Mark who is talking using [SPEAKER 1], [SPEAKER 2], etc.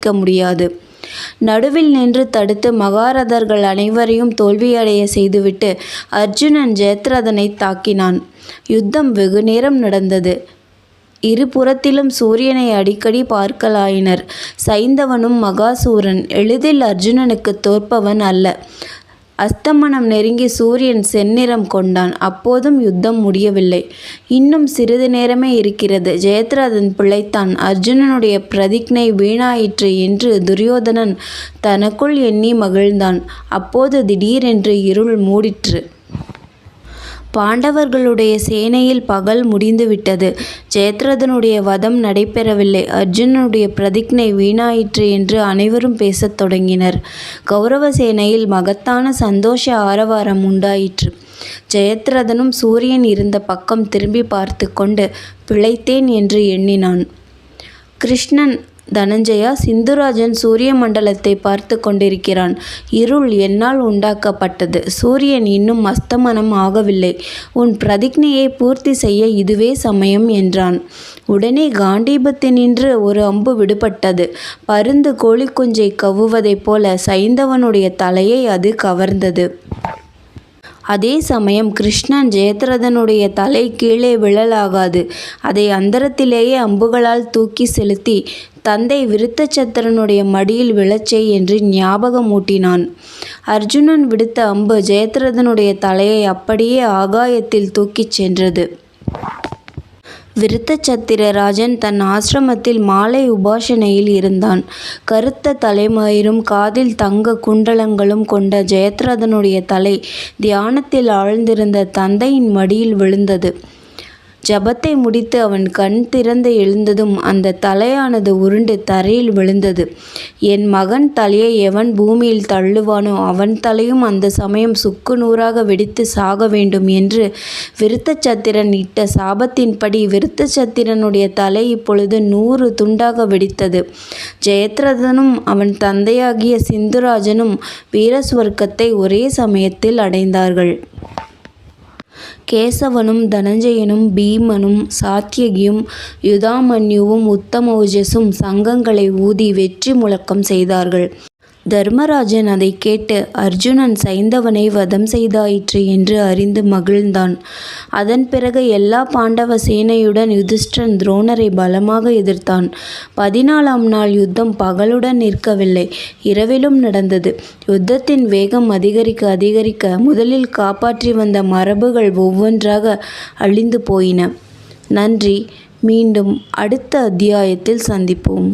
[SPEAKER 1] சகிக்க முடியாது. நடுவில் நின்று தடுத்து மகாரதர்கள் அனைவரையும் தோல்வியடைய செய்துவிட்டு அர்ஜுனன் ஜெயத்ரதனை தாக்கினான். யுத்தம் வெகுநேரம் நடந்தது. இருபுறத்திலும் சூரியனை அடிக்கடி பார்க்கலாயினர். சைந்தவனும் மகாசூரன் எளிதில் அர்ஜுனனுக்கு தோற்பவன் அல்ல. அஸ்தமனம் நெருங்கி சூரியன் செந்நிறம் கொண்டான். அப்போதும் யுத்தம் முடியவில்லை. இன்னும் சிறிது நேரமே இருக்கிறது. ஜெயத்ரதன் பிழைத்தான். அர்ஜுனனுடைய பிரதிஜ்ஞை வீணாயிற்று என்று துரியோதனன் தனக்குள் எண்ணி மகிழ்ந்தான். அப்போது திடீரென்று இருள் மூடிற்று. பாண்டவர்களுடைய சேனையில் பகல் முடிந்துவிட்டது. ஜெயத்ரதனுடைய வதம் நடைபெறவில்லை. அர்ஜுனனுடைய பிரதிஜ்ஞை வீணாயிற்று என்று அனைவரும் பேசத் தொடங்கினர். கௌரவ சேனையில் மகத்தான சந்தோஷ ஆரவாரம் உண்டாயிற்று. ஜெயத்ரதனும் சூரியன் இருந்த பக்கம் திரும்பி பார்த்து கொண்டு பிழைத்தேன் என்று எண்ணினான். கிருஷ்ணன் தனஞ்சயா, சிந்துராஜன் சூரிய மண்டலத்தை பார்த்து கொண்டிருக்கிறான். இருள் என்னால் உண்டாக்கப்பட்டது. சூரியன் இன்னும் அஸ்தமனம் ஆகவில்லை. உன் பிரதிஜ்ஞையை பூர்த்தி செய்ய இதுவே சமயம் என்றான். உடனே காண்டீபத்தினின்று ஒரு அம்பு விடுபட்டது. பருந்து கோழிக்குஞ்சை கவ்வுவதைப் போல சைந்தவனுடைய தலையை அது கவர்ந்தது. அதே சமயம் கிருஷ்ணன் ஜெயத்ரதனுடைய தலை கீழே விழலாகாது. அதை அந்தரத்திலேயே அம்புகளால் தூக்கி செலுத்தி தந்தை விருத்தச்சத்திரனுடைய மடியில் விழச்செய் என்று ஞாபகமூட்டினான். அர்ஜுனன் விடுத்த அம்பு ஜெயத்ரதனுடைய தலையை அப்படியே ஆகாயத்தில் தூக்கிச் சென்றது. விருத்தச்சத்திரராஜன் தன் ஆசிரமத்தில் மாலை உபாசனையில் இருந்தான். கருத்த தலைமயிரும் காதில் தங்க குண்டலங்களும் கொண்ட ஜெயத்ரதனுடைய தலை தியானத்தில் ஆழ்ந்திருந்த தந்தையின் மடியில் விழுந்தது. ஜபத்தை முடித்து அவன் கண் திறந்து எழுந்ததும் அந்த தலையானது உருண்டு தரையில் விழுந்தது. என் மகன் தலையை எவன் பூமியில் தள்ளுவானோ அவன் தலையும் அந்த சமயம் சுக்கு நூறாக வெடித்து சாக வேண்டும் என்று விருத்தச்சத்திரன் இட்ட சாபத்தின்படி விருத்தச்சத்திரனுடைய தலை இப்பொழுது 100 துண்டாக வெடித்தது. ஜெயத்ரதனும் அவன் தந்தையாகிய சிந்துராஜனும் வீரஸ்வர்க்கத்தை ஒரே சமயத்தில் அடைந்தார்கள். கேசவனும் தனஞ்சயனும் பீமனும் சாத்யகியும் யுதாமன்யுவும் உத்தமௌஜசும் சங்கங்களை ஊதி வெற்றி முழக்கம் செய்தார்கள். தர்மராஜன் அதை கேட்டு அர்ஜுனன் சைந்தவனை வதம் செய்தாயிற்று என்று அறிந்து மகிழ்ந்தான். அதன் பிறகு எல்லா பாண்டவ சேனையுடன் யுதிஷ்டிரன் துரோணரை பலமாக எதிர்த்தான். 14ஆம் நாள் யுத்தம் பகலுடன் நிற்கவில்லை, இரவிலும் நடந்தது. யுத்தத்தின் வேகம் அதிகரிக்க அதிகரிக்க முதலில் காப்பாற்றி வந்த மரபுகள் ஒவ்வொன்றாக அழிந்து போயின. நன்றி. மீண்டும் அடுத்த அத்தியாயத்தில் சந்திப்போம்.